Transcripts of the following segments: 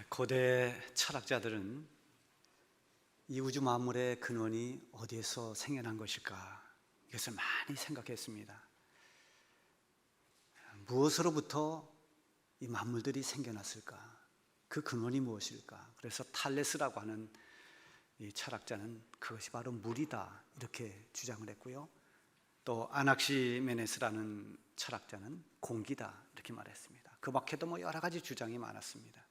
고대 철학자들은 이 우주 만물의 근원이 어디에서 생겨난 것일까? 이것을 많이 생각했습니다. 무엇으로부터 이 만물들이 생겨났을까? 그 근원이 무엇일까? 그래서 탈레스라고 하는 이 철학자는 그것이 바로 물이다 이렇게 주장을 했고요. 또 아낙시메네스라는 철학자는 공기다 이렇게 말했습니다. 그 밖에도 여러 가지 주장이 많았습니다.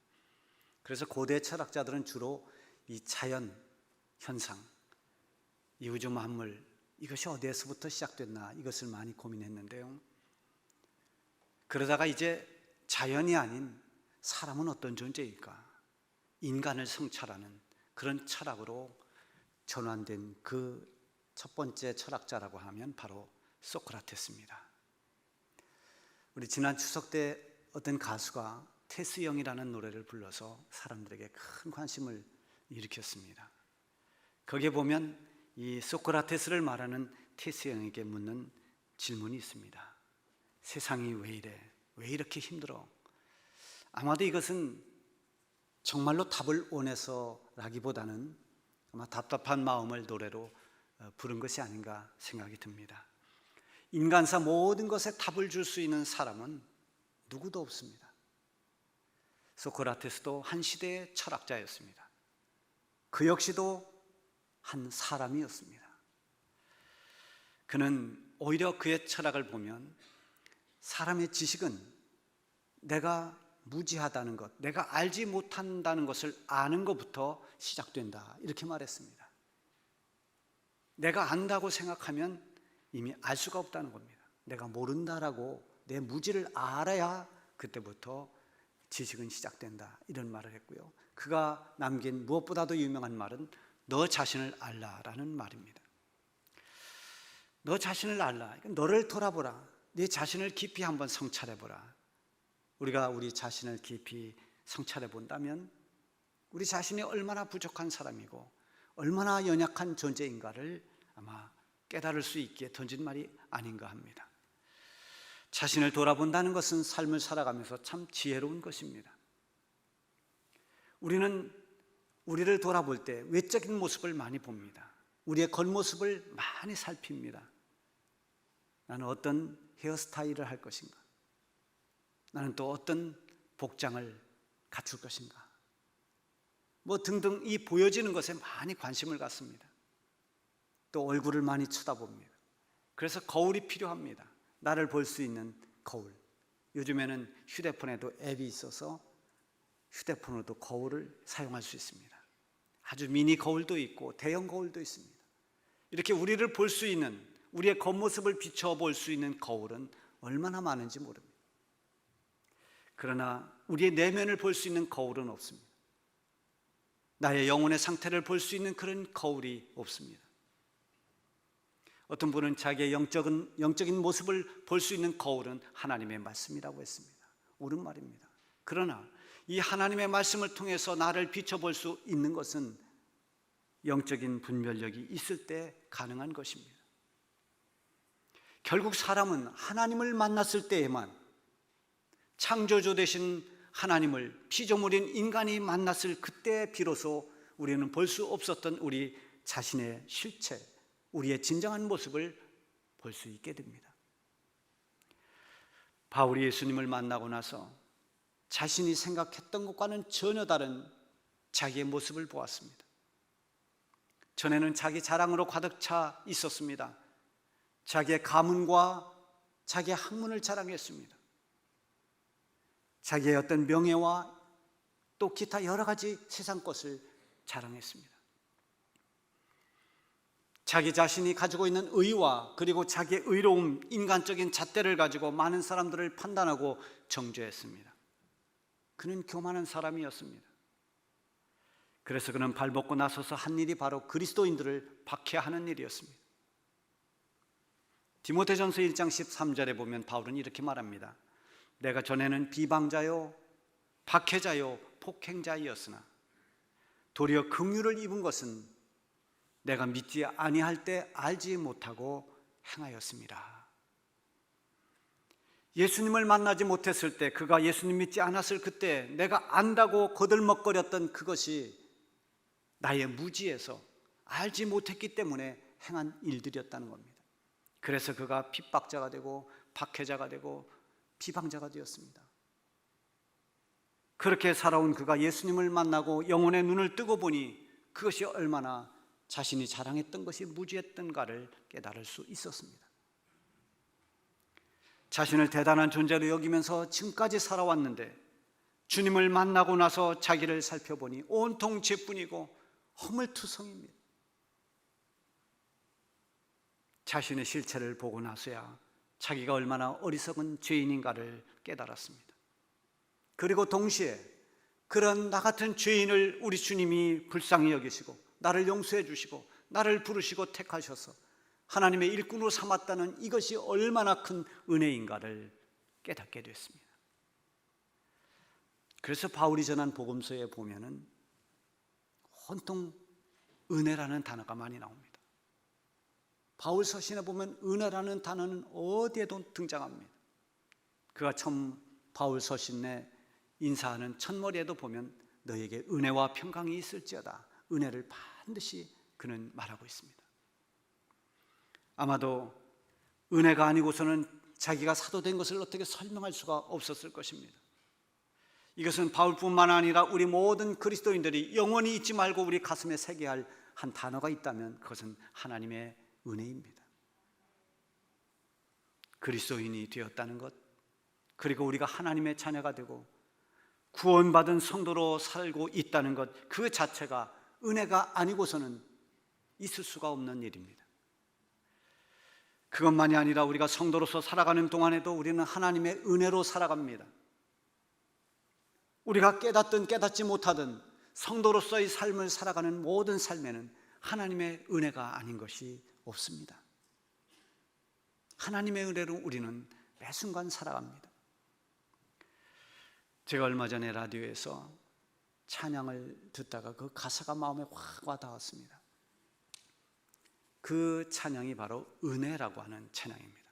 그래서 고대 철학자들은 주로 이 자연 현상, 이 우주 만물, 이것이 어디에서부터 시작됐나 이것을 많이 고민했는데요. 그러다가 이제 자연이 아닌 사람은 어떤 존재일까? 인간을 성찰하는 그런 철학으로 전환된 그 첫 번째 철학자라고 하면 바로 소크라테스입니다. 우리 지난 추석 때 어떤 가수가 테스형이라는 노래를 불러서 사람들에게 큰 관심을 일으켰습니다. 거기에 보면 이 소크라테스를 말하는 테스형에게 묻는 질문이 있습니다. 세상이 왜 이래? 왜 이렇게 힘들어? 아마도 이것은 정말로 답을 원해서라기보다는 아마 답답한 마음을 노래로 부른 것이 아닌가 생각이 듭니다. 인간사 모든 것에 답을 줄 수 있는 사람은 누구도 없습니다. 소크라테스도 한 시대의 철학자였습니다. 그 역시도 한 사람이었습니다. 그는 오히려 그의 철학을 보면 사람의 지식은 내가 무지하다는 것, 내가 알지 못한다는 것을 아는 것부터 시작된다 이렇게 말했습니다. 내가 안다고 생각하면 이미 알 수가 없다는 겁니다. 내가 모른다라고 내 무지를 알아야 그때부터 지식은 시작된다 이런 말을 했고요. 그가 남긴 무엇보다도 유명한 말은 너 자신을 알라라는 말입니다. 너 자신을 알라, 너를 돌아보라, 네 자신을 깊이 한번 성찰해보라. 우리가 우리 자신을 깊이 성찰해 본다면 우리 자신이 얼마나 부족한 사람이고 얼마나 연약한 존재인가를 아마 깨달을 수 있게 던진 말이 아닌가 합니다. 자신을 돌아본다는 것은 삶을 살아가면서 참 지혜로운 것입니다. 우리는 우리를 돌아볼 때 외적인 모습을 많이 봅니다. 우리의 겉모습을 많이 살핍니다. 나는 어떤 헤어스타일을 할 것인가? 나는 또 어떤 복장을 갖출 것인가? 등등 이 보여지는 것에 많이 관심을 갖습니다. 또 얼굴을 많이 쳐다봅니다. 그래서 거울이 필요합니다. 나를 볼 수 있는 거울. 요즘에는 휴대폰에도 앱이 있어서 휴대폰으로도 거울을 사용할 수 있습니다. 아주 미니 거울도 있고 대형 거울도 있습니다. 이렇게 우리를 볼 수 있는, 우리의 겉모습을 비춰볼 수 있는 거울은 얼마나 많은지 모릅니다. 그러나 우리의 내면을 볼 수 있는 거울은 없습니다. 나의 영혼의 상태를 볼 수 있는 그런 거울이 없습니다. 어떤 분은 자기의 영적인 모습을 볼 수 있는 거울은 하나님의 말씀이라고 했습니다. 옳은 말입니다. 그러나 이 하나님의 말씀을 통해서 나를 비춰볼 수 있는 것은 영적인 분별력이 있을 때 가능한 것입니다. 결국 사람은 하나님을 만났을 때에만, 창조주 되신 하나님을 피조물인 인간이 만났을 그때 비로소 우리는 볼 수 없었던 우리 자신의 실체, 우리의 진정한 모습을 볼 수 있게 됩니다. 바울이 예수님을 만나고 나서 자신이 생각했던 것과는 전혀 다른 자기의 모습을 보았습니다. 전에는 자기 자랑으로 가득 차 있었습니다. 자기의 가문과 자기의 학문을 자랑했습니다. 자기의 어떤 명예와 또 기타 여러 가지 세상 것을 자랑했습니다. 자기 자신이 가지고 있는 의와 그리고 자기의 의로움, 인간적인 잣대를 가지고 많은 사람들을 판단하고 정죄했습니다. 그는 교만한 사람이었습니다. 그래서 그는 발벗고 나서서 한 일이 바로 그리스도인들을 박해하는 일이었습니다. 디모데전서 1장 13절에 보면 바울은 이렇게 말합니다. 내가 전에는 비방자요, 박해자요, 폭행자이었으나 도리어 긍휼을 입은 것은 내가 믿지 아니할 때 알지 못하고 행하였습니다. 예수님을 만나지 못했을 때, 그가 예수님 믿지 않았을 그때 내가 안다고 거들먹거렸던 그것이 나의 무지에서 알지 못했기 때문에 행한 일들이었다는 겁니다. 그래서 그가 핍박자가 되고 박해자가 되고 비방자가 되었습니다. 그렇게 살아온 그가 예수님을 만나고 영혼의 눈을 뜨고 보니 그것이 얼마나 자신이 자랑했던 것이 무지했던가를 깨달을 수 있었습니다. 자신을 대단한 존재로 여기면서 지금까지 살아왔는데 주님을 만나고 나서 자기를 살펴보니 온통 죄뿐이고 허물투성입니다. 자신의 실체를 보고 나서야 자기가 얼마나 어리석은 죄인인가를 깨달았습니다. 그리고 동시에 그런 나 같은 죄인을 우리 주님이 불쌍히 여기시고 나를 용서해 주시고 나를 부르시고 택하셔서 하나님의 일꾼으로 삼았다는 이것이 얼마나 큰 은혜인가를 깨닫게 됐습니다. 그래서 바울이 전한 복음서에 보면은 온통 은혜라는 단어가 많이 나옵니다. 바울 서신에 보면 은혜라는 단어는 어디에도 등장합니다. 그가 처음 바울 서신에 인사하는 첫머리에도 보면 너에게 은혜와 평강이 있을지어다, 은혜를 반드시 그는 말하고 있습니다. 아마도 은혜가 아니고서는 자기가 사도된 것을 어떻게 설명할 수가 없었을 것입니다. 이것은 바울뿐만 아니라 우리 모든 그리스도인들이 영원히 잊지 말고 우리 가슴에 새겨야 할 한 단어가 있다면 그것은 하나님의 은혜입니다. 그리스도인이 되었다는 것, 그리고 우리가 하나님의 자녀가 되고 구원받은 성도로 살고 있다는 것, 그 자체가 은혜가 아니고서는 있을 수가 없는 일입니다. 그것만이 아니라 우리가 성도로서 살아가는 동안에도 우리는 하나님의 은혜로 살아갑니다. 우리가 깨닫든 깨닫지 못하든 성도로서의 삶을 살아가는 모든 삶에는 하나님의 은혜가 아닌 것이 없습니다. 하나님의 은혜로 우리는 매 순간 살아갑니다. 제가 얼마 전에 라디오에서 찬양을 듣다가 그 가사가 마음에 확 와닿았습니다. 그 찬양이 바로 은혜라고 하는 찬양입니다.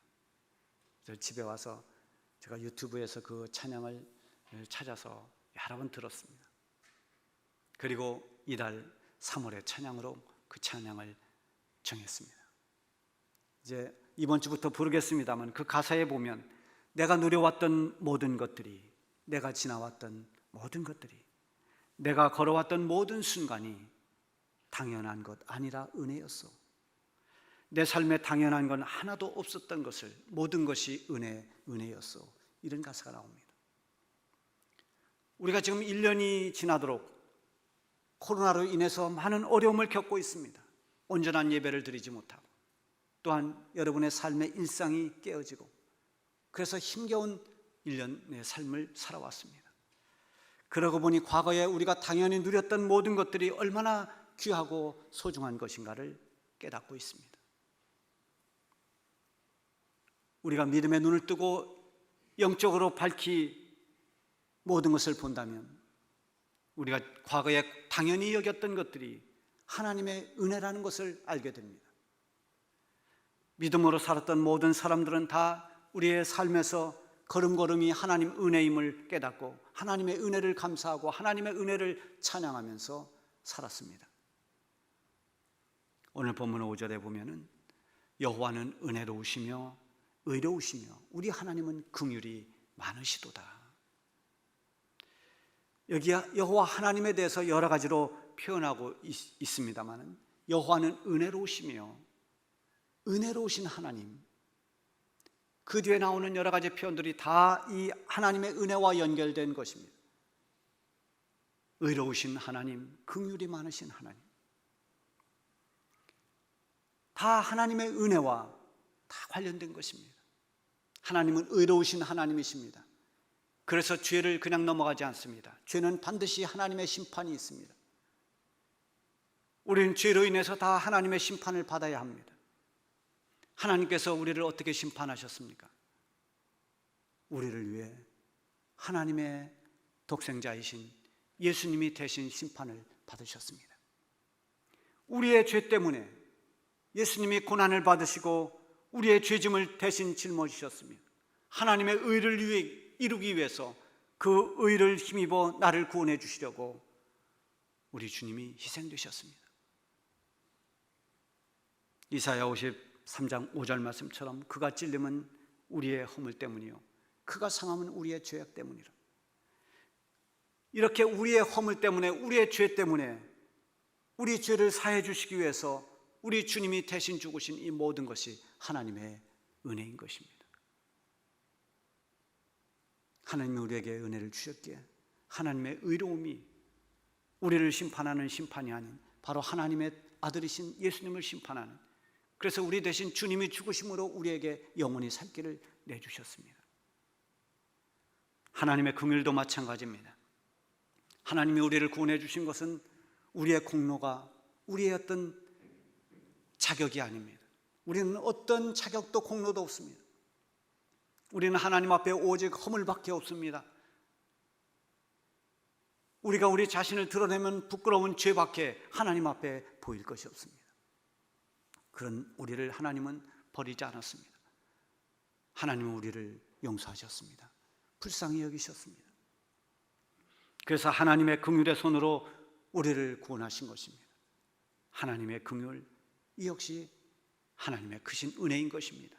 그래서 집에 와서 제가 유튜브에서 그 찬양을 찾아서 여러 번 들었습니다. 그리고 이달 3월에 찬양으로 그 찬양을 정했습니다. 이제 이번 주부터 부르겠습니다만 그 가사에 보면 내가 누려왔던 모든 것들이, 내가 지나왔던 모든 것들이, 내가 걸어왔던 모든 순간이 당연한 것 아니라 은혜였어. 내 삶에 당연한 건 하나도 없었던 것을, 모든 것이 은혜였어. 이런 가사가 나옵니다. 우리가 지금 1년이 지나도록 코로나로 인해서 많은 어려움을 겪고 있습니다. 온전한 예배를 드리지 못하고, 또한 여러분의 삶의 일상이 깨어지고, 그래서 힘겨운 1년의 삶을 살아왔습니다. 그러고 보니 과거에 우리가 당연히 누렸던 모든 것들이 얼마나 귀하고 소중한 것인가를 깨닫고 있습니다. 우리가 믿음의 눈을 뜨고 영적으로 밝히 모든 것을 본다면 우리가 과거에 당연히 여겼던 것들이 하나님의 은혜라는 것을 알게 됩니다. 믿음으로 살았던 모든 사람들은 다 우리의 삶에서 걸음걸음이 하나님 은혜임을 깨닫고 하나님의 은혜를 감사하고 하나님의 은혜를 찬양하면서 살았습니다. 오늘 본문 5절에 보면은 여호와는 은혜로우시며 의로우시며 우리 하나님은 긍휼이 많으시도다. 여기 여호와 하나님에 대해서 여러 가지로 표현하고 있습니다만 여호와는 은혜로우시며 은혜로우신 하나님, 그 뒤에 나오는 여러 가지 표현들이 다 이 하나님의 은혜와 연결된 것입니다. 의로우신 하나님, 긍휼이 많으신 하나님, 다 하나님의 은혜와 다 관련된 것입니다. 하나님은 의로우신 하나님이십니다. 그래서 죄를 그냥 넘어가지 않습니다. 죄는 반드시 하나님의 심판이 있습니다. 우리는 죄로 인해서 다 하나님의 심판을 받아야 합니다. 하나님께서 우리를 어떻게 심판하셨습니까? 우리를 위해 하나님의 독생자이신 예수님이 대신 심판을 받으셨습니다. 우리의 죄 때문에 예수님이 고난을 받으시고 우리의 죄짐을 대신 짊어지셨습니다. 하나님의 의를 이루기 위해서 그 의를 힘입어 나를 구원해 주시려고 우리 주님이 희생되셨습니다. 이사야 53장 5절 말씀처럼 그가 찔림은 우리의 허물 때문이요 그가 상함은 우리의 죄악 때문이라. 이렇게 우리의 허물 때문에, 우리의 죄 때문에 우리 죄를 사해 주시기 위해서 우리 주님이 대신 죽으신 이 모든 것이 하나님의 은혜인 것입니다. 하나님이 우리에게 은혜를 주셨기에 하나님의 의로움이 우리를 심판하는 심판이 아닌 바로 하나님의 아들이신 예수님을 심판하는, 그래서 우리 대신 주님이 죽으심으로 우리에게 영원히 살 길을 내주셨습니다. 하나님의 긍휼도 마찬가지입니다. 하나님이 우리를 구원해 주신 것은 우리의 공로가, 우리의 어떤 자격이 아닙니다. 우리는 어떤 자격도 공로도 없습니다. 우리는 하나님 앞에 오직 허물밖에 없습니다. 우리가 우리 자신을 드러내면 부끄러운 죄밖에 하나님 앞에 보일 것이 없습니다. 그런 우리를 하나님은 버리지 않았습니다. 하나님은 우리를 용서하셨습니다. 불쌍히 여기셨습니다. 그래서 하나님의 긍휼의 손으로 우리를 구원하신 것입니다. 하나님의 긍휼, 이 역시 하나님의 크신 은혜인 것입니다.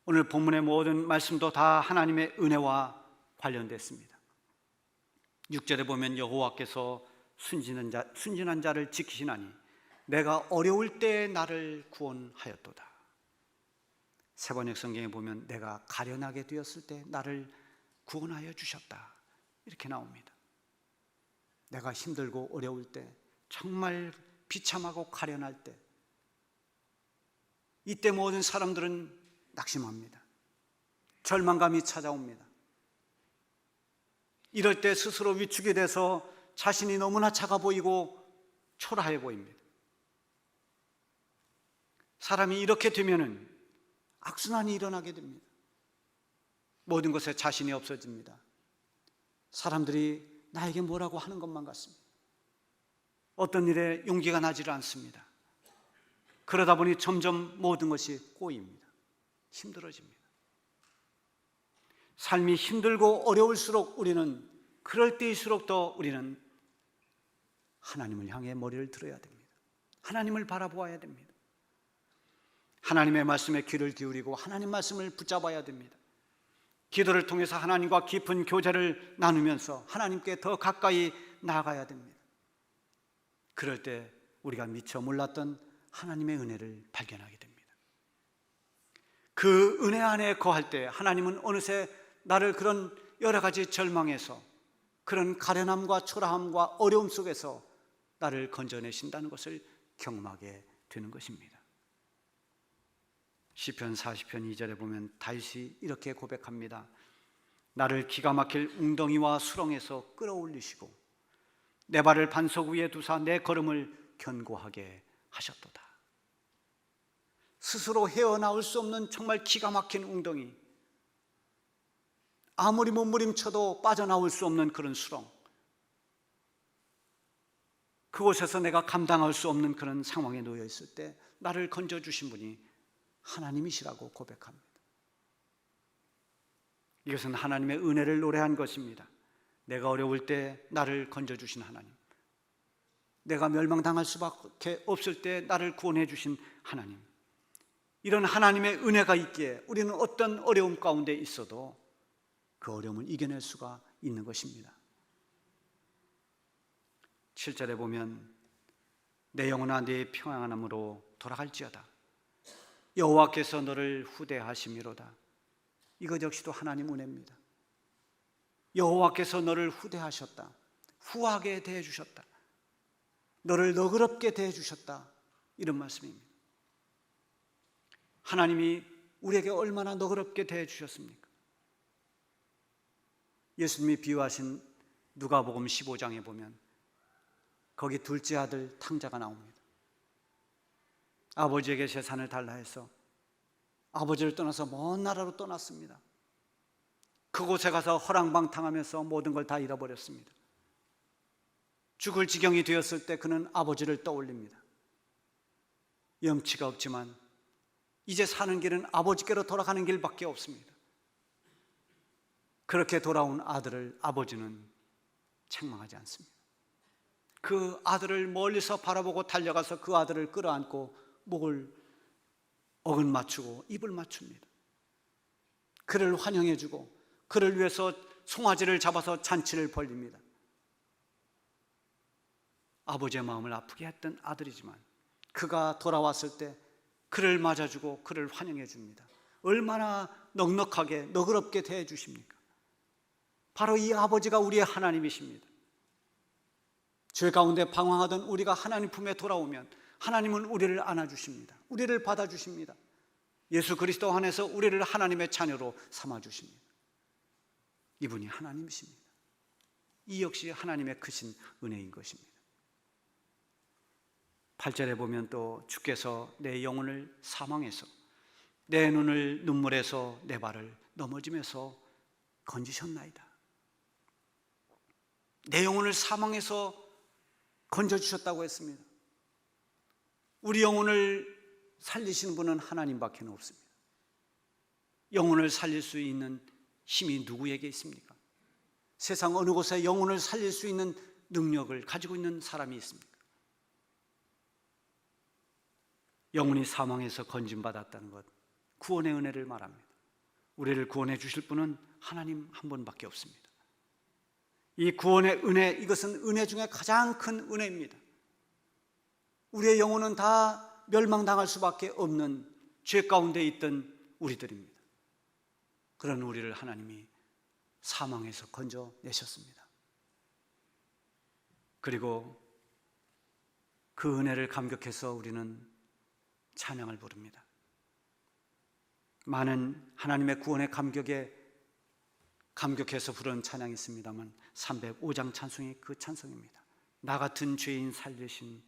오늘 본문의 모든 말씀도 다 하나님의 은혜와 관련됐습니다. 6절에 보면 여호와께서 순진한 자를 지키시나니 내가 어려울 때 나를 구원하였도다. 세번역 성경에 보면 내가 가련하게 되었을 때 나를 구원하여 주셨다, 이렇게 나옵니다. 내가 힘들고 어려울 때, 정말 비참하고 가련할 때, 이때 모든 사람들은 낙심합니다. 절망감이 찾아옵니다. 이럴 때 스스로 위축이 돼서 자신이 너무나 작아 보이고 초라해 보입니다. 사람이 이렇게 되면은 악순환이 일어나게 됩니다. 모든 것에 자신이 없어집니다. 사람들이 나에게 뭐라고 하는 것만 같습니다. 어떤 일에 용기가 나지를 않습니다. 그러다 보니 점점 모든 것이 꼬입니다. 힘들어집니다. 삶이 힘들고 어려울수록 우리는, 그럴 때일수록 더 우리는 하나님을 향해 머리를 들어야 됩니다. 하나님을 바라보아야 됩니다. 하나님의 말씀에 귀를 기울이고 하나님 말씀을 붙잡아야 됩니다. 기도를 통해서 하나님과 깊은 교제를 나누면서 하나님께 더 가까이 나아가야 됩니다. 그럴 때 우리가 미처 몰랐던 하나님의 은혜를 발견하게 됩니다. 그 은혜 안에 거할 때 하나님은 어느새 나를 그런 여러 가지 절망에서, 그런 가련함과 초라함과 어려움 속에서 나를 건져내신다는 것을 경험하게 되는 것입니다. 시편 40편 2절에 보면 다윗이 이렇게 고백합니다. 나를 기가 막힐 웅덩이와 수렁에서 끌어올리시고 내 발을 반석 위에 두사 내 걸음을 견고하게 하셨도다. 스스로 헤어나올 수 없는 정말 기가 막힌 웅덩이, 아무리 몸부림쳐도 빠져나올 수 없는 그런 수렁, 그곳에서 내가 감당할 수 없는 그런 상황에 놓여 있을 때 나를 건져주신 분이 하나님이시라고 고백합니다. 이것은 하나님의 은혜를 노래한 것입니다. 내가 어려울 때 나를 건져주신 하나님, 내가 멸망당할 수밖에 없을 때 나를 구원해 주신 하나님, 이런 하나님의 은혜가 있기에 우리는 어떤 어려움 가운데 있어도 그 어려움을 이겨낼 수가 있는 것입니다. 7절에 보면 내 영혼아 네 평안함으로 돌아갈지어다 여호와께서 너를 후대하심이로다. 이것 역시도 하나님 은혜입니다. 여호와께서 너를 후대하셨다, 후하게 대해주셨다, 너를 너그럽게 대해주셨다, 이런 말씀입니다. 하나님이 우리에게 얼마나 너그럽게 대해주셨습니까? 예수님이 비유하신 누가복음 15장에 보면 거기 둘째 아들 탕자가 나옵니다. 아버지에게 재산을 달라 해서 아버지를 떠나서 먼 나라로 떠났습니다. 그곳에 가서 허랑방탕하면서 모든 걸 다 잃어버렸습니다. 죽을 지경이 되었을 때 그는 아버지를 떠올립니다. 염치가 없지만 이제 사는 길은 아버지께로 돌아가는 길밖에 없습니다. 그렇게 돌아온 아들을 아버지는 책망하지 않습니다. 그 아들을 멀리서 바라보고 달려가서 그 아들을 끌어안고 목을 어긋 맞추고 입을 맞춥니다. 그를 환영해주고 그를 위해서 송아지를 잡아서 잔치를 벌립니다. 아버지의 마음을 아프게 했던 아들이지만 그가 돌아왔을 때 그를 맞아주고 그를 환영해 줍니다. 얼마나 넉넉하게 너그럽게 대해 주십니까? 바로 이 아버지가 우리의 하나님이십니다. 죄 가운데 방황하던 우리가 하나님 품에 돌아오면 하나님은 우리를 안아주십니다. 우리를 받아주십니다. 예수 그리스도 안에서 우리를 하나님의 자녀로 삼아주십니다. 이분이 하나님이십니다. 이 역시 하나님의 크신 은혜인 것입니다. 8절에 보면 또 주께서 내 영혼을 사망에서 내 눈을 눈물에서 내 발을 넘어짐에서 건지셨나이다. 내 영혼을 사망에서 건져주셨다고 했습니다. 우리 영혼을 살리시는 분은 하나님밖에 없습니다. 영혼을 살릴 수 있는 힘이 누구에게 있습니까? 세상 어느 곳에 영혼을 살릴 수 있는 능력을 가지고 있는 사람이 있습니까? 영혼이 사망에서 건짐받았다는 것, 구원의 은혜를 말합니다. 우리를 구원해 주실 분은 하나님 한 분밖에 없습니다. 이 구원의 은혜, 이것은 은혜 중에 가장 큰 은혜입니다. 우리의 영혼은 다 멸망당할 수밖에 없는 죄 가운데 있던 우리들입니다. 그런 우리를 하나님이 사망에서 건져내셨습니다. 그리고 그 은혜를 감격해서 우리는 찬양을 부릅니다. 많은 하나님의 구원의 감격해서 부르는 찬양이 있습니다만 305장 찬송이 그 찬송입니다. 나 같은 죄인 살리신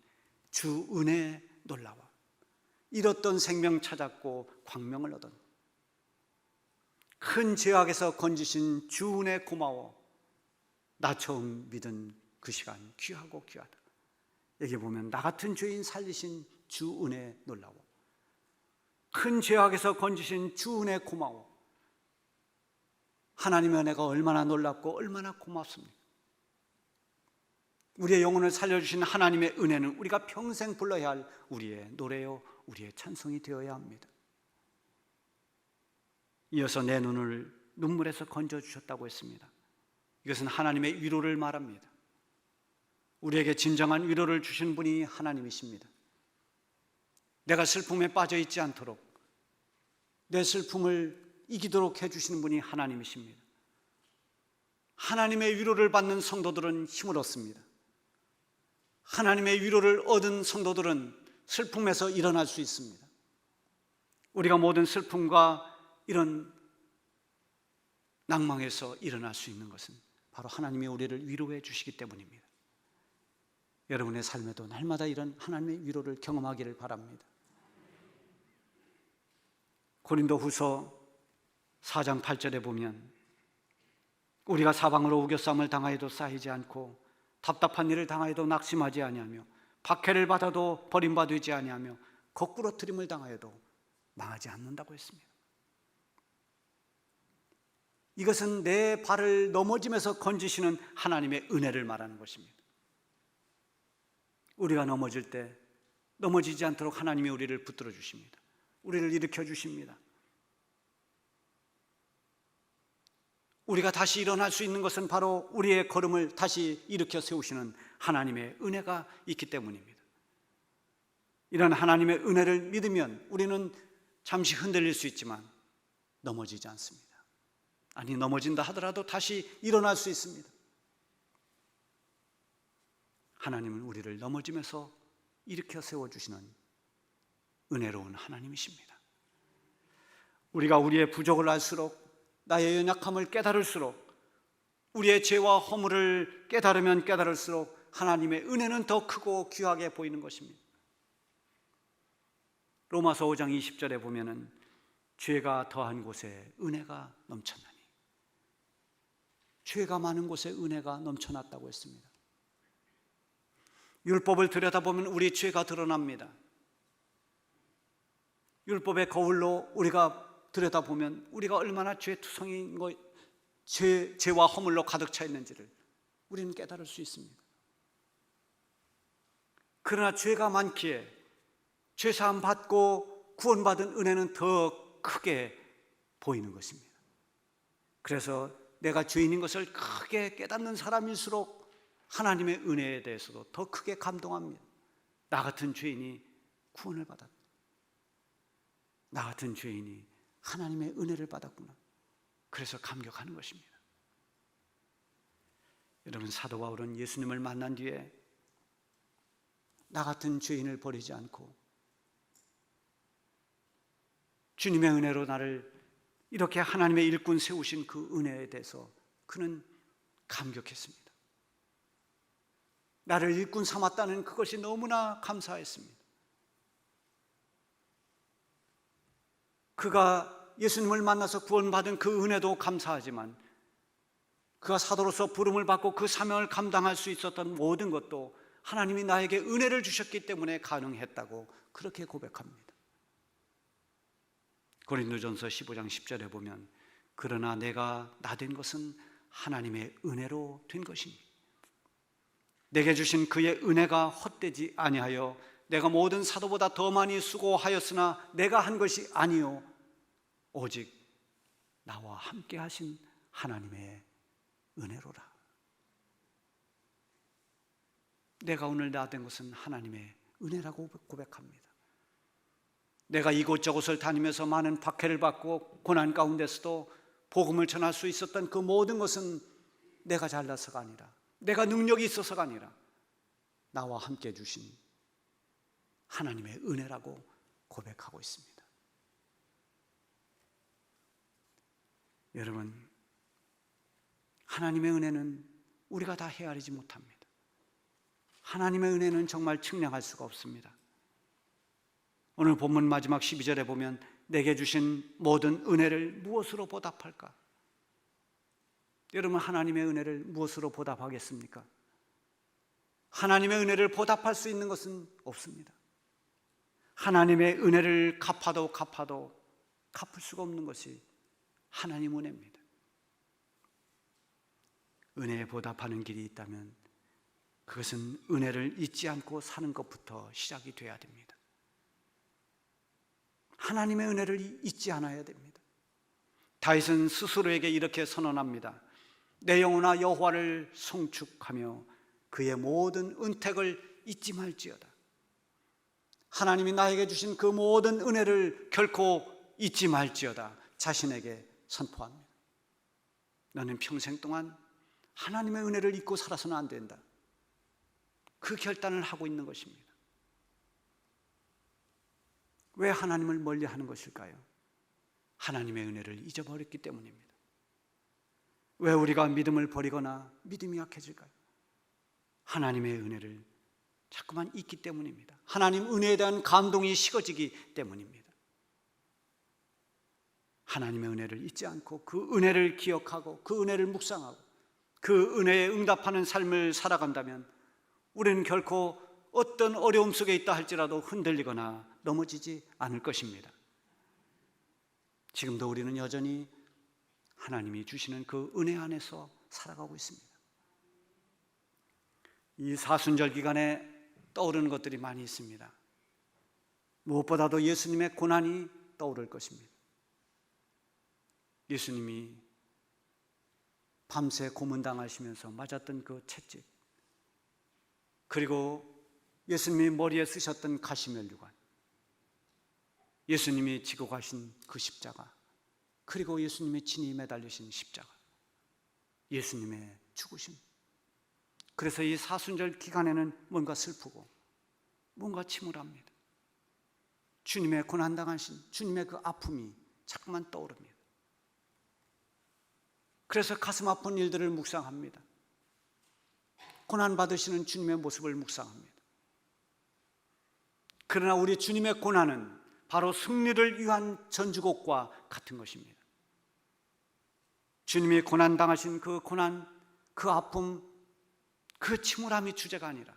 주 은혜 놀라워 잃었던 생명 찾았고 광명을 얻은 큰 죄악에서 건지신 주 은혜 고마워 나 처음 믿은 그 시간 귀하고 귀하다. 여기 보면 나 같은 죄인 살리신 주 은혜 놀라워 큰 죄악에서 건지신 주 은혜 고마워. 하나님의 은혜가 얼마나 놀랍고 얼마나 고맙습니까? 우리의 영혼을 살려주신 하나님의 은혜는 우리가 평생 불러야 할 우리의 노래요 우리의 찬송이 되어야 합니다. 이어서 내 눈을 눈물에서 건져주셨다고 했습니다. 이것은 하나님의 위로를 말합니다. 우리에게 진정한 위로를 주신 분이 하나님이십니다. 내가 슬픔에 빠져 있지 않도록 내 슬픔을 이기도록 해주시는 분이 하나님이십니다. 하나님의 위로를 받는 성도들은 힘을 얻습니다. 하나님의 위로를 얻은 성도들은 슬픔에서 일어날 수 있습니다. 우리가 모든 슬픔과 이런 낭망에서 일어날 수 있는 것은 바로 하나님이 우리를 위로해 주시기 때문입니다. 여러분의 삶에도 날마다 이런 하나님의 위로를 경험하기를 바랍니다. 고린도후서 4장 8절에 보면 우리가 사방으로 우겨쌈을 당하여도 쌓이지 않고 답답한 일을 당하여도 낙심하지 아니하며 박해를 받아도 버림받지 아니하며 거꾸러뜨림을 당하여도 망하지 않는다고 했습니다. 이것은 내 발을 넘어짐에서 건지시는 하나님의 은혜를 말하는 것입니다. 우리가 넘어질 때 넘어지지 않도록 하나님이 우리를 붙들어 주십니다. 우리를 일으켜 주십니다. 우리가 다시 일어날 수 있는 것은 바로 우리의 걸음을 다시 일으켜 세우시는 하나님의 은혜가 있기 때문입니다. 이런 하나님의 은혜를 믿으면 우리는 잠시 흔들릴 수 있지만 넘어지지 않습니다. 아니, 넘어진다 하더라도 다시 일어날 수 있습니다. 하나님은 우리를 넘어짐에서 일으켜 세워주시는 은혜로운 하나님이십니다. 우리가 우리의 부족을 알수록 나의 연약함을 깨달을수록 우리의 죄와 허물을 깨달으면 깨달을수록 하나님의 은혜는 더 크고 귀하게 보이는 것입니다. 로마서 5장 20절에 보면은 죄가 더한 곳에 은혜가 넘쳐나니, 죄가 많은 곳에 은혜가 넘쳐났다고 했습니다. 율법을 들여다보면 우리 죄가 드러납니다. 율법의 거울로 우리가 들여다보면 우리가 얼마나 죄투성인 것, 죄와 허물로 가득 차 있는지를 우리는 깨달을 수 있습니다. 그러나 죄가 많기에 죄사함 받고 구원받은 은혜는 더 크게 보이는 것입니다. 그래서 내가 죄인인 것을 크게 깨닫는 사람일수록 하나님의 은혜에 대해서도 더 크게 감동합니다. 나 같은 죄인이 구원을 받았다. 나 같은 죄인이 하나님의 은혜를 받았구나. 그래서 감격하는 것입니다. 여러분, 사도 바울은 예수님을 만난 뒤에 나 같은 죄인을 버리지 않고 주님의 은혜로 나를 이렇게 하나님의 일꾼 세우신 그 은혜에 대해서 그는 감격했습니다. 나를 일꾼 삼았다는 그것이 너무나 감사했습니다. 그가 예수님을 만나서 구원받은 그 은혜도 감사하지만 그가 사도로서 부름을 받고 그 사명을 감당할 수 있었던 모든 것도 하나님이 나에게 은혜를 주셨기 때문에 가능했다고 그렇게 고백합니다. 고린도전서 15장 10절에 보면 그러나 내가 나 된 것은 하나님의 은혜로 된 것이니 내게 주신 그의 은혜가 헛되지 아니하여 내가 모든 사도보다 더 많이 수고하였으나 내가 한 것이 아니요 오직 나와 함께 하신 하나님의 은혜로라. 내가 오늘 나 된 것은 하나님의 은혜라고 고백합니다. 내가 이곳저곳을 다니면서 많은 박해를 받고 고난 가운데서도 복음을 전할 수 있었던 그 모든 것은 내가 잘나서가 아니라 내가 능력이 있어서가 아니라 나와 함께 주신 하나님의 은혜라고 고백하고 있습니다. 여러분, 하나님의 은혜는 우리가 다 헤아리지 못합니다. 하나님의 은혜는 정말 측량할 수가 없습니다. 오늘 본문 마지막 12절에 보면 내게 주신 모든 은혜를 무엇으로 보답할까? 여러분, 하나님의 은혜를 무엇으로 보답하겠습니까? 하나님의 은혜를 보답할 수 있는 것은 없습니다. 하나님의 은혜를 갚아도 갚을 수가 없는 것이 하나님 은혜입니다. 은혜에 보답하는 길이 있다면 그것은 은혜를 잊지 않고 사는 것부터 시작이 돼야 됩니다. 하나님의 은혜를 잊지 않아야 됩니다. 다윗은 스스로에게 이렇게 선언합니다. 내 영혼아 여호와를 송축하며 그의 모든 은택을 잊지 말지어다. 하나님이 나에게 주신 그 모든 은혜를 결코 잊지 말지어다 자신에게 선포합니다. 너는 평생 동안 하나님의 은혜를 잊고 살아서는 안 된다. 그 결단을 하고 있는 것입니다. 왜 하나님을 멀리하는 것일까요? 하나님의 은혜를 잊어버렸기 때문입니다. 왜 우리가 믿음을 버리거나 믿음이 약해질까요? 하나님의 은혜를 자꾸만 잊기 때문입니다. 하나님 은혜에 대한 감동이 식어지기 때문입니다. 하나님의 은혜를 잊지 않고 그 은혜를 기억하고 그 은혜를 묵상하고 그 은혜에 응답하는 삶을 살아간다면 우리는 결코 어떤 어려움 속에 있다 할지라도 흔들리거나 넘어지지 않을 것입니다. 지금도 우리는 여전히 하나님이 주시는 그 은혜 안에서 살아가고 있습니다. 이 사순절 기간에 떠오르는 것들이 많이 있습니다. 무엇보다도 예수님의 고난이 떠오를 것입니다. 예수님이 밤새 고문당하시면서 맞았던 그 채찍, 그리고 예수님이 머리에 쓰셨던 가시면류관, 예수님이 지고 가신 그 십자가, 그리고 예수님의 진이 매달리신 십자가, 예수님의 죽으심. 그래서 이 사순절 기간에는 뭔가 슬프고 뭔가 침울합니다. 주님의 고난당하신 주님의 그 아픔이 자꾸만 떠오릅니다. 그래서 가슴 아픈 일들을 묵상합니다. 고난받으시는 주님의 모습을 묵상합니다. 그러나 우리 주님의 고난은 바로 승리를 위한 전주곡과 같은 것입니다. 주님이 고난당하신 그 고난, 그 아픔, 그 침울함이 주제가 아니라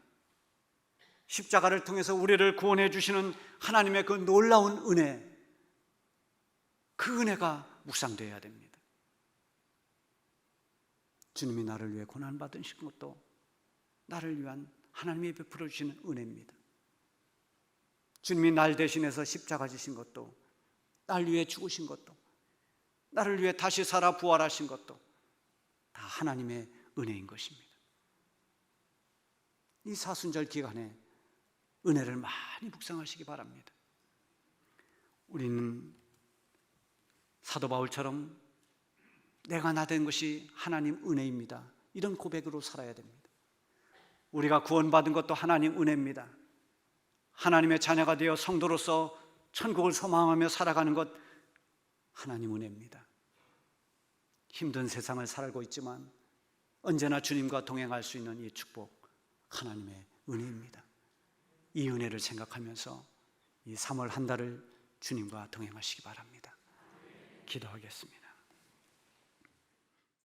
십자가를 통해서 우리를 구원해 주시는 하나님의 그 놀라운 은혜, 그 은혜가 묵상되어야 됩니다. 주님이 나를 위해 고난받으신 것도 나를 위한 하나님이 베풀어 주시는 은혜입니다. 주님이 날 대신해서 십자가 지신 것도, 날 위해 죽으신 것도, 나를 위해 다시 살아 부활하신 것도 다 하나님의 은혜인 것입니다. 이 사순절 기간에 은혜를 많이 묵상하시기 바랍니다. 우리는 사도 바울처럼 내가 나 된 것이 하나님 은혜입니다, 이런 고백으로 살아야 됩니다. 우리가 구원받은 것도 하나님 은혜입니다. 하나님의 자녀가 되어 성도로서 천국을 소망하며 살아가는 것 하나님 은혜입니다. 힘든 세상을 살고 있지만 언제나 주님과 동행할 수 있는 이 축복 하나님의 은혜입니다. 이 은혜를 생각하면서 이 3월 한 달을 주님과 동행하시기 바랍니다. 기도하겠습니다.